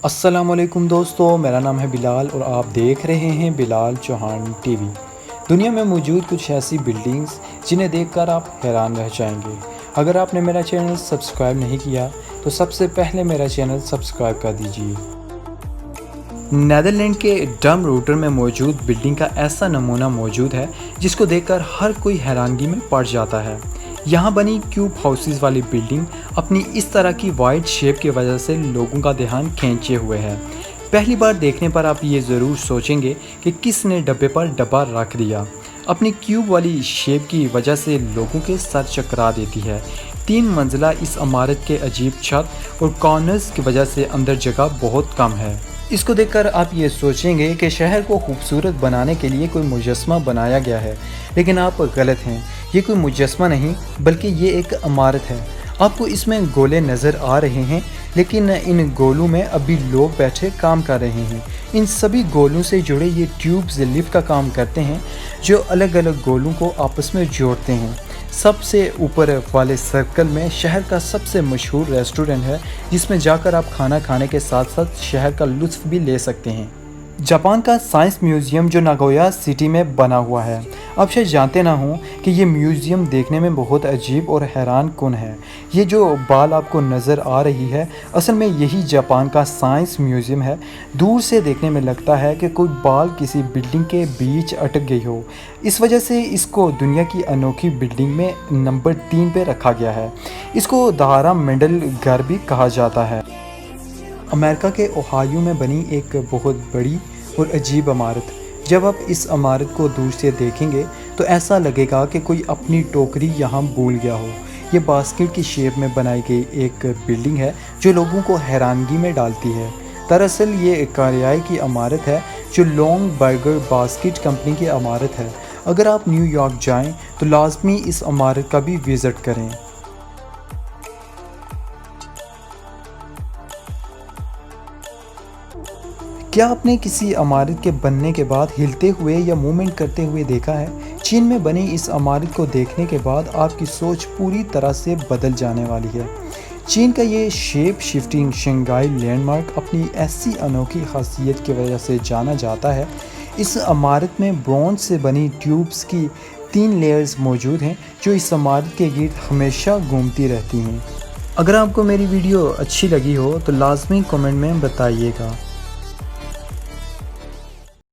السلام علیکم دوستو، میرا نام ہے بلال اور آپ دیکھ رہے ہیں بلال چوہان ٹی وی۔ دنیا میں موجود کچھ ایسی بلڈنگز جنہیں دیکھ کر آپ حیران رہ جائیں گے۔ اگر آپ نے میرا چینل سبسکرائب نہیں کیا تو سب سے پہلے میرا چینل سبسکرائب کر دیجیے۔ نیدرلینڈ کے ڈم روٹر میں موجود بلڈنگ کا ایسا نمونہ موجود ہے جس کو دیکھ کر ہر کوئی حیرانگی میں پڑ جاتا ہے۔ یہاں بنی کیوب ہاؤسز والی بلڈنگ اپنی اس طرح کی وائڈ شیپ کی وجہ سے لوگوں کا دھیان کھینچے ہوئے ہے۔ پہلی بار دیکھنے پر آپ یہ ضرور سوچیں گے کہ کس نے ڈبے پر ڈبہ رکھ دیا۔ اپنی کیوب والی شیپ کی وجہ سے لوگوں کے سر چکرا دیتی ہے۔ 3 منزلہ اس عمارت کے عجیب چھت اور کارنرز کی وجہ سے اندر جگہ بہت کم ہے۔ اس کو دیکھ کر آپ یہ سوچیں گے کہ شہر کو خوبصورت بنانے کے لیے کوئی مجسمہ بنایا گیا ہے، لیکن آپ غلط ہیں۔ یہ کوئی مجسمہ نہیں بلکہ یہ ایک عمارت ہے۔ آپ کو اس میں گولے نظر آ رہے ہیں، لیکن ان گولوں میں ابھی لوگ بیٹھے کام کر رہے ہیں۔ ان سبھی گولوں سے جڑے یہ ٹیوبز لفٹ کا کام کرتے ہیں جو الگ الگ گولوں کو آپس میں جوڑتے ہیں۔ سب سے اوپر والے سرکل میں شہر کا سب سے مشہور ریسٹورنٹ ہے جس میں جا کر آپ کھانا کھانے کے ساتھ ساتھ شہر کا لطف بھی لے سکتے ہیں۔ جاپان کا سائنس میوزیم جو ناگویا سٹی میں بنا ہوا ہے، آپ شاید جانتے نہ ہوں کہ یہ میوزیم دیکھنے میں بہت عجیب اور حیران کن ہے۔ یہ جو بال آپ کو نظر آ رہی ہے اصل میں یہی جاپان کا سائنس میوزیم ہے۔ دور سے دیکھنے میں لگتا ہے کہ کوئی بال کسی بلڈنگ کے بیچ اٹک گئی ہو، اس وجہ سے اس کو دنیا کی انوکھی بلڈنگ میں نمبر 3 پہ رکھا گیا ہے۔ اس کو دھارا منڈل گھر بھی کہا جاتا ہے۔ امریکہ کے اوہایو میں بنی ایک بہت بڑی اور عجیب عمارت۔ جب آپ اس عمارت کو دور سے دیکھیں گے تو ایسا لگے گا کہ کوئی اپنی ٹوکری یہاں بھول گیا ہو۔ یہ باسکٹ کی شیپ میں بنائی گئی ایک بلڈنگ ہے جو لوگوں کو حیرانگی میں ڈالتی ہے۔ دراصل یہ کوریائی کی عمارت ہے جو لونگ برگر باسکٹ کمپنی کی عمارت ہے۔ اگر آپ نیو یارک جائیں تو لازمی اس عمارت کا بھی وزٹ کریں۔ کیا آپ نے کسی عمارت کے بننے کے بعد ہلتے ہوئے یا موومنٹ کرتے ہوئے دیکھا ہے؟ چین میں بنی اس عمارت کو دیکھنے کے بعد آپ کی سوچ پوری طرح سے بدل جانے والی ہے۔ چین کا یہ shape shifting Shanghai landmark اپنی ایسی انوکھی خاصیت کی وجہ سے جانا جاتا ہے۔ اس عمارت میں برونز سے بنی ٹیوبز کی 3 لیئرز موجود ہیں جو اس عمارت کے گرد ہمیشہ گھومتی رہتی ہیں۔ اگر آپ کو میری ویڈیو اچھی لگی ہو تو لازمی کمنٹ میں بتائیے گا۔